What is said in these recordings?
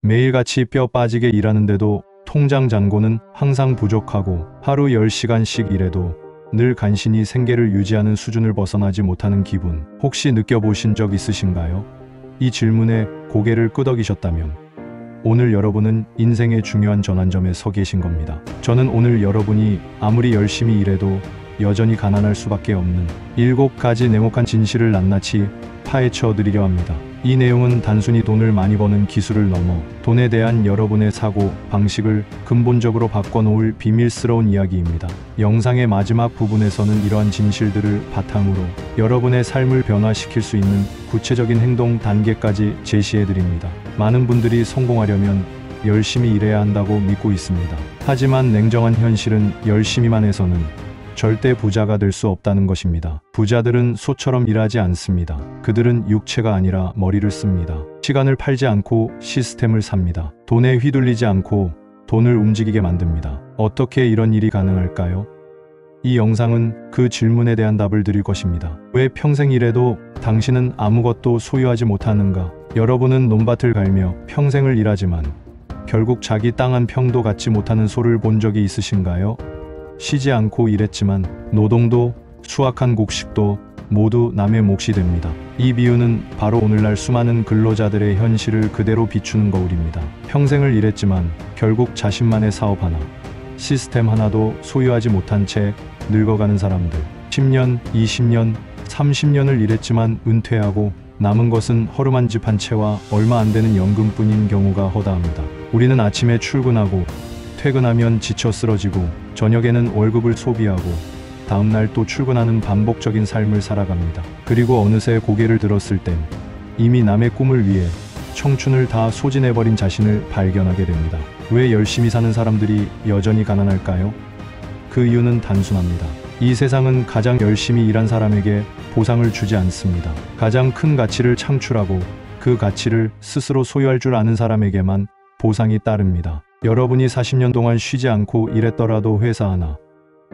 매일같이 뼈 빠지게 일하는데도 통장 잔고는 항상 부족하고 하루 10시간씩 일해도 늘 간신히 생계를 유지하는 수준을 벗어나지 못하는 기분, 혹시 느껴보신 적 있으신가요? 이 질문에 고개를 끄덕이셨다면 오늘 여러분은 인생의 중요한 전환점에 서 계신 겁니다. 저는 오늘 여러분이 아무리 열심히 일해도 여전히 가난할 수밖에 없는 7가지 냉혹한 진실을 낱낱이 파헤쳐 드리려 합니다. 이 내용은 단순히 돈을 많이 버는 기술을 넘어 돈에 대한 여러분의 사고 방식을 근본적으로 바꿔놓을 비밀스러운 이야기입니다. 영상의 마지막 부분에서는 이러한 진실들을 바탕으로 여러분의 삶을 변화시킬 수 있는 구체적인 행동 단계까지 제시해 드립니다. 많은 분들이 성공하려면 열심히 일해야 한다고 믿고 있습니다. 하지만 냉정한 현실은 열심히만 해서는 절대 부자가 될 수 없다는 것입니다. 부자들은 소처럼 일하지 않습니다. 그들은 육체가 아니라 머리를 씁니다. 시간을 팔지 않고 시스템을 삽니다. 돈에 휘둘리지 않고 돈을 움직이게 만듭니다. 어떻게 이런 일이 가능할까요? 이 영상은 그 질문에 대한 답을 드릴 것입니다. 왜 평생 일해도 당신은 아무것도 소유하지 못하는가? 여러분은 논밭을 갈며 평생을 일하지만 결국 자기 땅 한 평도 갖지 못하는 소를 본 적이 있으신가요? 쉬지 않고 일했지만 노동도 수확한 곡식도 모두 남의 몫이 됩니다. 이 비유는 바로 오늘날 수많은 근로자들의 현실을 그대로 비추는 거울입니다. 평생을 일했지만 결국 자신만의 사업 하나, 시스템 하나도 소유하지 못한 채 늙어가는 사람들. 10년, 20년, 30년을 일했지만 은퇴하고 남은 것은 허름한 집 한 채와 얼마 안 되는 연금뿐인 경우가 허다합니다. 우리는 아침에 출근하고 퇴근하면 지쳐 쓰러지고 저녁에는 월급을 소비하고 다음날 또 출근하는 반복적인 삶을 살아갑니다. 그리고 어느새 고개를 들었을 땐 이미 남의 꿈을 위해 청춘을 다 소진해버린 자신을 발견하게 됩니다. 왜 열심히 사는 사람들이 여전히 가난할까요? 그 이유는 단순합니다. 이 세상은 가장 열심히 일한 사람에게 보상을 주지 않습니다. 가장 큰 가치를 창출하고 그 가치를 스스로 소유할 줄 아는 사람에게만 보상이 따릅니다. 여러분이 40년 동안 쉬지 않고 일했더라도 회사 하나,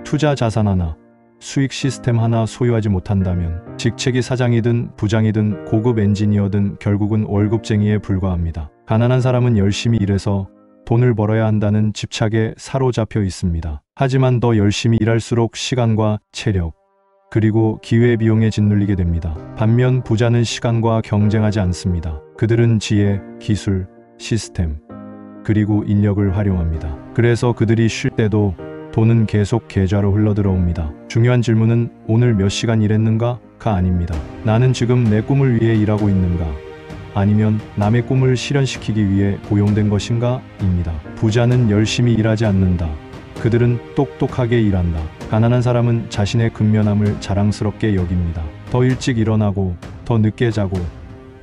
투자 자산 하나, 수익 시스템 하나 소유하지 못한다면 직책이 사장이든 부장이든 고급 엔지니어든 결국은 월급쟁이에 불과합니다. 가난한 사람은 열심히 일해서 돈을 벌어야 한다는 집착에 사로잡혀 있습니다. 하지만 더 열심히 일할수록 시간과 체력, 그리고 기회비용에 짓눌리게 됩니다. 반면 부자는 시간과 경쟁하지 않습니다. 그들은 지혜, 기술, 시스템, 그리고 인력을 활용합니다. 그래서 그들이 쉴 때도 돈은 계속 계좌로 흘러들어옵니다. 중요한 질문은 오늘 몇 시간 일했는가가 아닙니다. 나는 지금 내 꿈을 위해 일하고 있는가? 아니면 남의 꿈을 실현시키기 위해 고용된 것인가? 입니다. 부자는 열심히 일하지 않는다. 그들은 똑똑하게 일한다. 가난한 사람은 자신의 근면함을 자랑스럽게 여깁니다. 더 일찍 일어나고 더 늦게 자고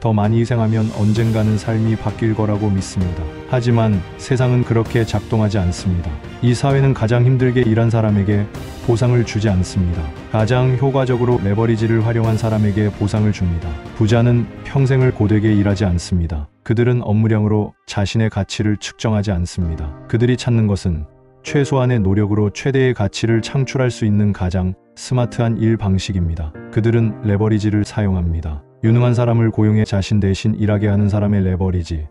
더 많이 희생하면 언젠가는 삶이 바뀔 거라고 믿습니다. 하지만 세상은 그렇게 작동하지 않습니다. 이 사회는 가장 힘들게 일한 사람에게 보상을 주지 않습니다. 가장 효과적으로 레버리지를 활용한 사람에게 보상을 줍니다. 부자는 평생을 고되게 일하지 않습니다. 그들은 업무량으로 자신의 가치를 측정하지 않습니다. 그들이 찾는 것은 최소한의 노력으로 최대의 가치를 창출할 수 있는 가장 스마트한 일 방식입니다. 그들은 레버리지를 사용합니다. 유능한 사람을 고용해 자신 대신 일하게 하는 사람의 레버리지,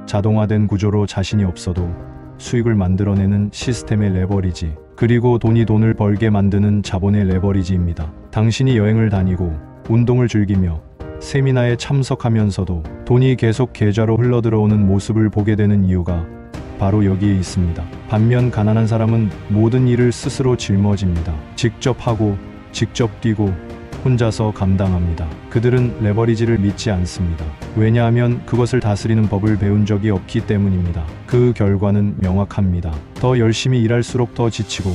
자동화된 구조로 자신이 없어도 수익을 만들어내는 시스템의 레버리지, 그리고 돈이 돈을 벌게 만드는 자본의 레버리지입니다. 당신이 여행을 다니고 운동을 즐기며 세미나에 참석하면서도 돈이 계속 계좌로 흘러들어오는 모습을 보게 되는 이유가 바로 여기에 있습니다. 반면 가난한 사람은 모든 일을 스스로 짊어집니다. 직접 하고 직접 뛰고 혼자서 감당합니다. 그들은 레버리지를 믿지 않습니다. 왜냐하면 그것을 다스리는 법을 배운 적이 없기 때문입니다. 그 결과는 명확합니다. 더 열심히 일할수록 더 지치고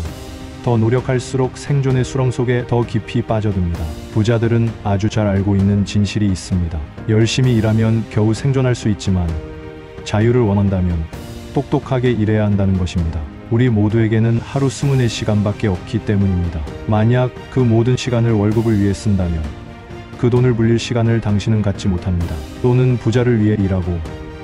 더 노력할수록 생존의 수렁 속에 더 깊이 빠져듭니다. 부자들은 아주 잘 알고 있는 진실이 있습니다. 열심히 일하면 겨우 생존할 수 있지만 자유를 원한다면 똑똑하게 일해야 한다는 것입니다. 우리 모두에게는 하루 24시간밖에 없기 때문입니다. 만약 그 모든 시간을 월급을 위해 쓴다면 그 돈을 불릴 시간을 당신은 갖지 못합니다. 돈은 부자를 위해 일하고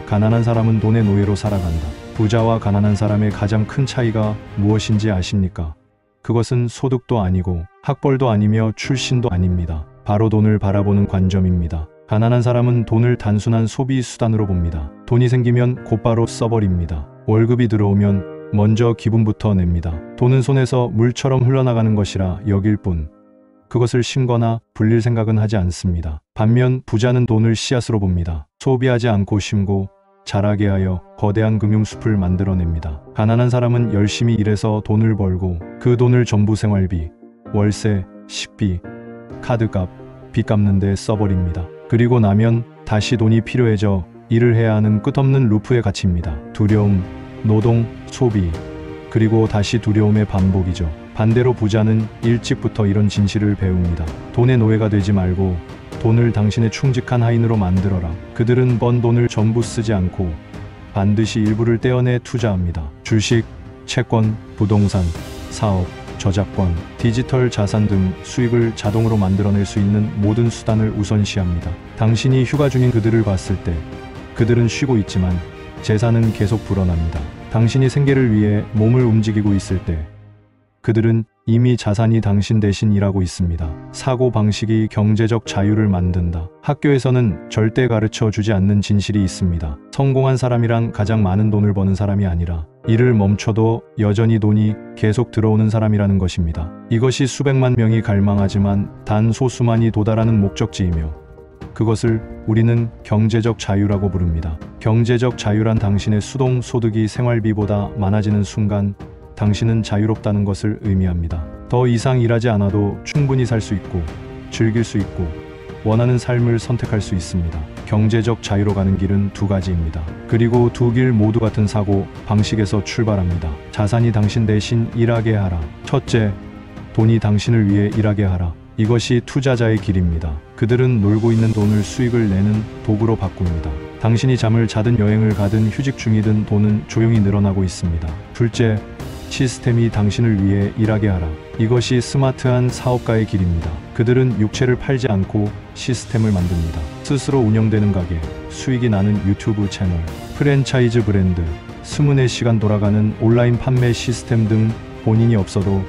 가난한 사람은 돈의 노예로 살아간다. 부자와 가난한 사람의 가장 큰 차이가 무엇인지 아십니까? 그것은 소득도 아니고 학벌도 아니며 출신도 아닙니다. 바로 돈을 바라보는 관점입니다. 가난한 사람은 돈을 단순한 소비 수단으로 봅니다. 돈이 생기면 곧바로 써버립니다. 월급이 들어오면 먼저 기분부터 냅니다. 돈은 손에서 물처럼 흘러나가는 것이라 여길 뿐 그것을 심거나 불릴 생각은 하지 않습니다. 반면 부자는 돈을 씨앗으로 봅니다. 소비하지 않고 심고 자라게 하여 거대한 금융숲을 만들어냅니다. 가난한 사람은 열심히 일해서 돈을 벌고 그 돈을 전부 생활비, 월세, 식비, 카드값, 빚 갚는 데 써버립니다. 그리고 나면 다시 돈이 필요해져 일을 해야 하는 끝없는 루프에 갇힙니다. 두려움, 노동, 소비, 그리고 다시 두려움의 반복이죠. 반대로 부자는 일찍부터 이런 진실을 배웁니다. 돈의 노예가 되지 말고 돈을 당신의 충직한 하인으로 만들어라. 그들은 번 돈을 전부 쓰지 않고 반드시 일부를 떼어내 투자합니다. 주식, 채권, 부동산, 사업, 저작권, 디지털 자산 등 수익을 자동으로 만들어낼 수 있는 모든 수단을 우선시합니다. 당신이 휴가 중인 그들을 봤을 때 그들은 쉬고 있지만 재산은 계속 불어납니다. 당신이 생계를 위해 몸을 움직이고 있을 때 그들은 이미 자산이 당신 대신 일하고 있습니다. 사고 방식이 경제적 자유를 만든다. 학교에서는 절대 가르쳐 주지 않는 진실이 있습니다. 성공한 사람이란 가장 많은 돈을 버는 사람이 아니라 일을 멈춰도 여전히 돈이 계속 들어오는 사람이라는 것입니다. 이것이 수백만 명이 갈망하지만 단 소수만이 도달하는 목적지이며 그것을 우리는 경제적 자유라고 부릅니다. 경제적 자유란 당신의 수동 소득이 생활비보다 많아지는 순간 당신은 자유롭다는 것을 의미합니다. 더 이상 일하지 않아도 충분히 살 수 있고 즐길 수 있고 원하는 삶을 선택할 수 있습니다. 경제적 자유로 가는 길은 두 가지입니다. 그리고 두 길 모두 같은 사고 방식에서 출발합니다. 자산이 당신 대신 일하게 하라. 첫째, 돈이 당신을 위해 일하게 하라. 이것이 투자자의 길입니다. 그들은 놀고 있는 돈을 수익을 내는 도구로 바꿉니다. 당신이 잠을 자든 여행을 가든 휴직 중이든 돈은 조용히 늘어나고 있습니다. 둘째, 시스템이 당신을 위해 일하게 하라. 이것이 스마트한 사업가의 길입니다. 그들은 육체를 팔지 않고 시스템을 만듭니다. 스스로 운영되는 가게, 수익이 나는 유튜브 채널, 프랜차이즈 브랜드, 24시간 돌아가는 온라인 판매 시스템 등 본인이 없어도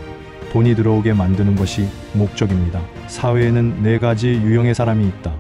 돈이 들어오게 만드는 것이 목적입니다. 사회에는 4가지 유형의 사람이 있다.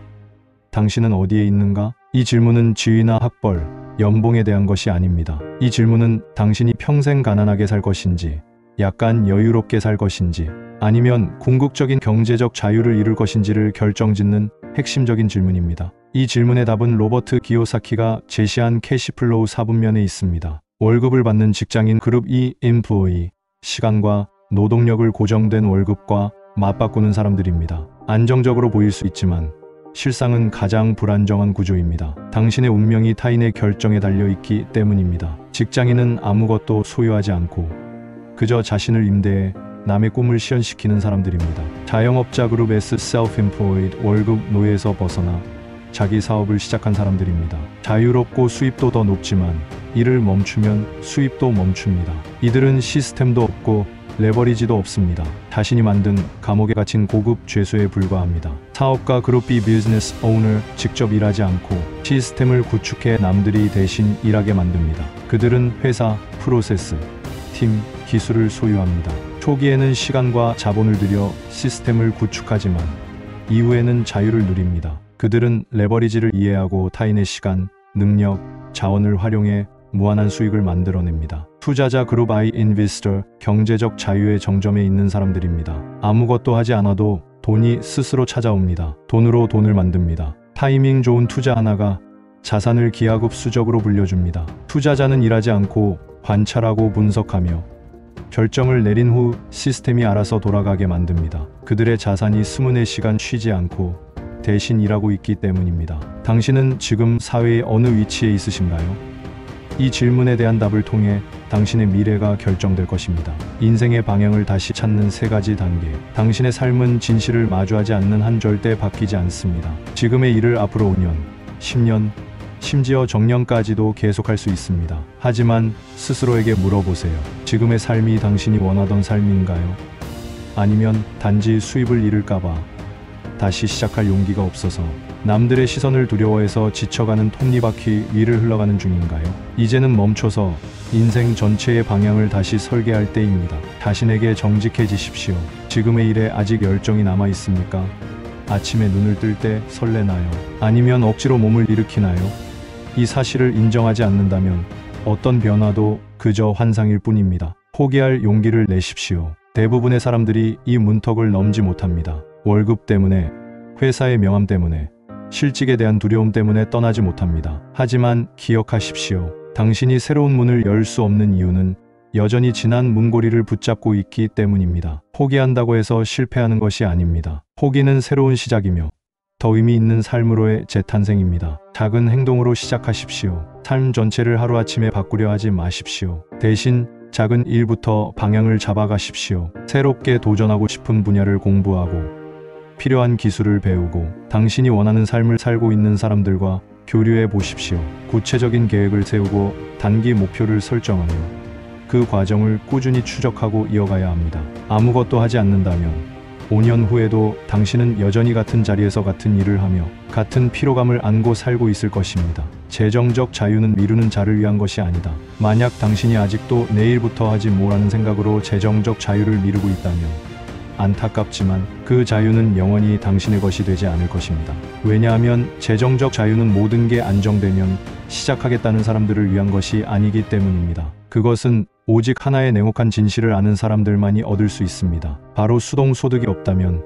당신은 어디에 있는가? 이 질문은 지위나 학벌, 연봉에 대한 것이 아닙니다. 이 질문은 당신이 평생 가난하게 살 것인지, 약간 여유롭게 살 것인지, 아니면 궁극적인 경제적 자유를 이룰 것인지를 결정짓는 핵심적인 질문입니다. 이 질문의 답은 로버트 기요사키가 제시한 캐시플로우 4분면에 있습니다. 월급을 받는 직장인 그룹 E employee, 시간과 노동력을 고정된 월급과 맞바꾸는 사람들입니다. 안정적으로 보일 수 있지만 실상은 가장 불안정한 구조입니다. 당신의 운명이 타인의 결정에 달려있기 때문입니다. 직장인은 아무것도 소유하지 않고 그저 자신을 임대해 남의 꿈을 실현시키는 사람들입니다. 자영업자 그룹 S self-employed, 월급 노예에서 벗어나 자기 사업을 시작한 사람들입니다. 자유롭고 수입도 더 높지만 일을 멈추면 수입도 멈춥니다. 이들은 시스템도 없고 레버리지도 없습니다. 자신이 만든 감옥에 갇힌 고급 죄수에 불과합니다. 사업가 그룹 B 비즈니스 오너, 직접 일하지 않고 시스템을 구축해 남들이 대신 일하게 만듭니다. 그들은 회사, 프로세스, 팀, 기술을 소유합니다. 초기에는 시간과 자본을 들여 시스템을 구축하지만 이후에는 자유를 누립니다. 그들은 레버리지를 이해하고 타인의 시간, 능력, 자원을 활용해 무한한 수익을 만들어냅니다. 투자자 그룹 I 인베스터, 경제적 자유의 정점에 있는 사람들입니다. 아무것도 하지 않아도 돈이 스스로 찾아옵니다. 돈으로 돈을 만듭니다. 타이밍 좋은 투자 하나가 자산을 기하급수적으로 불려줍니다. 투자자는 일하지 않고 관찰하고 분석하며 결정을 내린 후 시스템이 알아서 돌아가게 만듭니다. 그들의 자산이 24시간 쉬지 않고 대신 일하고 있기 때문입니다. 당신은 지금 사회의 어느 위치에 있으신가요? 이 질문에 대한 답을 통해 당신의 미래가 결정될 것입니다. 인생의 방향을 다시 찾는 3가지 단계. 당신의 삶은 진실을 마주하지 않는 한 절대 바뀌지 않습니다. 지금의 일을 앞으로 5년, 10년, 심지어 정년까지도 계속할 수 있습니다. 하지만 스스로에게 물어보세요. 지금의 삶이 당신이 원하던 삶인가요? 아니면 단지 수입을 잃을까봐 다시 시작할 용기가 없어서 남들의 시선을 두려워해서 지쳐가는 톱니바퀴 위를 흘러가는 중인가요? 이제는 멈춰서 인생 전체의 방향을 다시 설계할 때입니다. 자신에게 정직해지십시오. 지금의 일에 아직 열정이 남아 있습니까? 아침에 눈을 뜰 때 설레나요? 아니면 억지로 몸을 일으키나요? 이 사실을 인정하지 않는다면 어떤 변화도 그저 환상일 뿐입니다. 포기할 용기를 내십시오. 대부분의 사람들이 이 문턱을 넘지 못합니다. 월급 때문에, 회사의 명함 때문에, 실직에 대한 두려움 때문에 떠나지 못합니다. 하지만 기억하십시오. 당신이 새로운 문을 열 수 없는 이유는 여전히 지난 문고리를 붙잡고 있기 때문입니다. 포기한다고 해서 실패하는 것이 아닙니다. 포기는 새로운 시작이며 더 의미 있는 삶으로의 재탄생입니다. 작은 행동으로 시작하십시오. 삶 전체를 하루아침에 바꾸려 하지 마십시오. 대신 작은 일부터 방향을 잡아가십시오. 새롭게 도전하고 싶은 분야를 공부하고 필요한 기술을 배우고 당신이 원하는 삶을 살고 있는 사람들과 교류해 보십시오. 구체적인 계획을 세우고 단기 목표를 설정하며 그 과정을 꾸준히 추적하고 이어가야 합니다. 아무것도 하지 않는다면 5년 후에도 당신은 여전히 같은 자리에서 같은 일을 하며 같은 피로감을 안고 살고 있을 것입니다. 재정적 자유는 미루는 자를 위한 것이 아니다. 만약 당신이 아직도 내일부터 하지 뭐라는 생각으로 재정적 자유를 미루고 있다면 안타깝지만 그 자유는 영원히 당신의 것이 되지 않을 것입니다. 왜냐하면 재정적 자유는 모든 게 안정되면 시작하겠다는 사람들을 위한 것이 아니기 때문입니다. 그것은 오직 하나의 냉혹한 진실을 아는 사람들만이 얻을 수 있습니다. 바로 수동소득이 없다면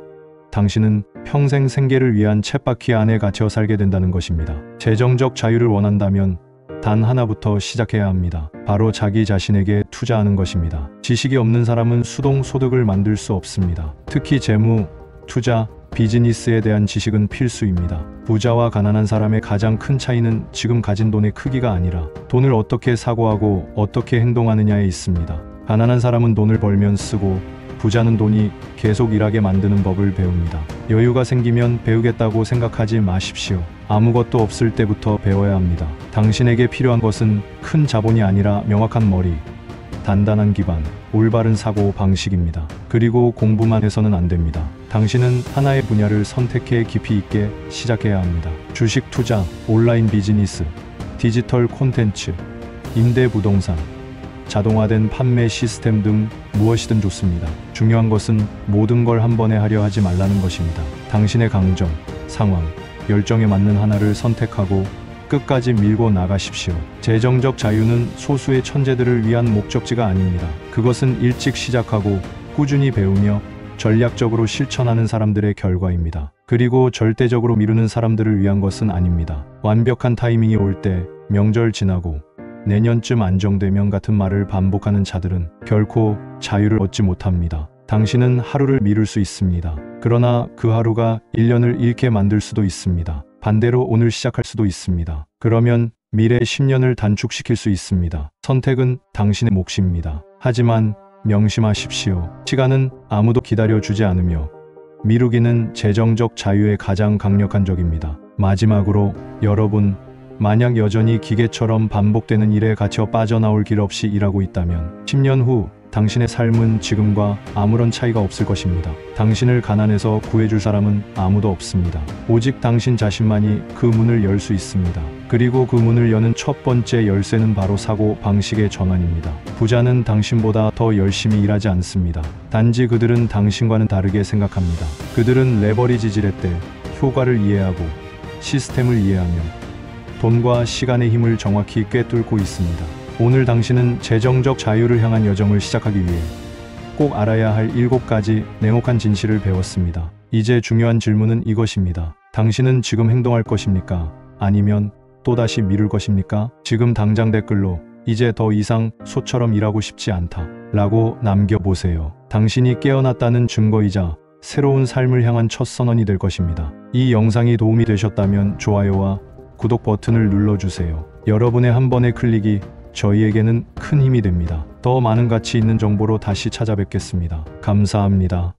당신은 평생 생계를 위한 쳇바퀴 안에 갇혀 살게 된다는 것입니다. 재정적 자유를 원한다면 단 하나부터 시작해야 합니다. 바로 자기 자신에게 투자하는 것입니다. 지식이 없는 사람은 수동소득을 만들 수 없습니다. 특히 재무, 투자, 비즈니스에 대한 지식은 필수입니다. 부자와 가난한 사람의 가장 큰 차이는 지금 가진 돈의 크기가 아니라 돈을 어떻게 사고하고 어떻게 행동하느냐에 있습니다. 가난한 사람은 돈을 벌면 쓰고 부자는 돈이 계속 일하게 만드는 법을 배웁니다. 여유가 생기면 배우겠다고 생각하지 마십시오. 아무것도 없을 때부터 배워야 합니다. 당신에게 필요한 것은 큰 자본이 아니라 명확한 머리, 단단한 기반, 올바른 사고 방식입니다. 그리고 공부만 해서는 안 됩니다. 당신은 하나의 분야를 선택해 깊이 있게 시작해야 합니다. 주식 투자, 온라인 비즈니스, 디지털 콘텐츠, 임대 부동산, 자동화된 판매 시스템 등 무엇이든 좋습니다. 중요한 것은 모든 걸 한 번에 하려 하지 말라는 것입니다. 당신의 강점, 상황, 열정에 맞는 하나를 선택하고 끝까지 밀고 나가십시오. 재정적 자유는 소수의 천재들을 위한 목적지가 아닙니다. 그것은 일찍 시작하고 꾸준히 배우며 전략적으로 실천하는 사람들의 결과입니다. 그리고 절대적으로 미루는 사람들을 위한 것은 아닙니다. 완벽한 타이밍이 올 때, 명절 지나고 내년쯤 안정되면 같은 말을 반복하는 자들은 결코 자유를 얻지 못합니다. 당신은 하루를 미룰 수 있습니다. 그러나 그 하루가 1년을 잃게 만들 수도 있습니다. 반대로 오늘 시작할 수도 있습니다. 그러면 미래 10년을 단축시킬 수 있습니다. 선택은 당신의 몫입니다. 하지만 명심하십시오. 시간은 아무도 기다려주지 않으며 미루기는 재정적 자유의 가장 강력한 적입니다. 마지막으로 여러분, 만약 여전히 기계처럼 반복되는 일에 갇혀 빠져나올 길 없이 일하고 있다면 10년 후 당신의 삶은 지금과 아무런 차이가 없을 것입니다. 당신을 가난에서 구해줄 사람은 아무도 없습니다. 오직 당신 자신만이 그 문을 열 수 있습니다. 그리고 그 문을 여는 첫 번째 열쇠는 바로 사고 방식의 전환입니다. 부자는 당신보다 더 열심히 일하지 않습니다. 단지 그들은 당신과는 다르게 생각합니다. 그들은 레버리지 지렛대, 효과를 이해하고 시스템을 이해하며 돈과 시간의 힘을 정확히 꿰뚫고 있습니다. 오늘 당신은 재정적 자유를 향한 여정을 시작하기 위해 꼭 알아야 할 7가지 냉혹한 진실을 배웠습니다. 이제 중요한 질문은 이것입니다. 당신은 지금 행동할 것입니까? 아니면 또다시 미룰 것입니까? 지금 당장 댓글로 이제 더 이상 소처럼 일하고 싶지 않다 라고 남겨보세요. 당신이 깨어났다는 증거이자 새로운 삶을 향한 첫 선언이 될 것입니다. 이 영상이 도움이 되셨다면 좋아요와 구독 버튼을 눌러주세요. 여러분의 한 번의 클릭이 저희에게는 큰 힘이 됩니다. 더 많은 가치 있는 정보로 다시 찾아뵙겠습니다. 감사합니다.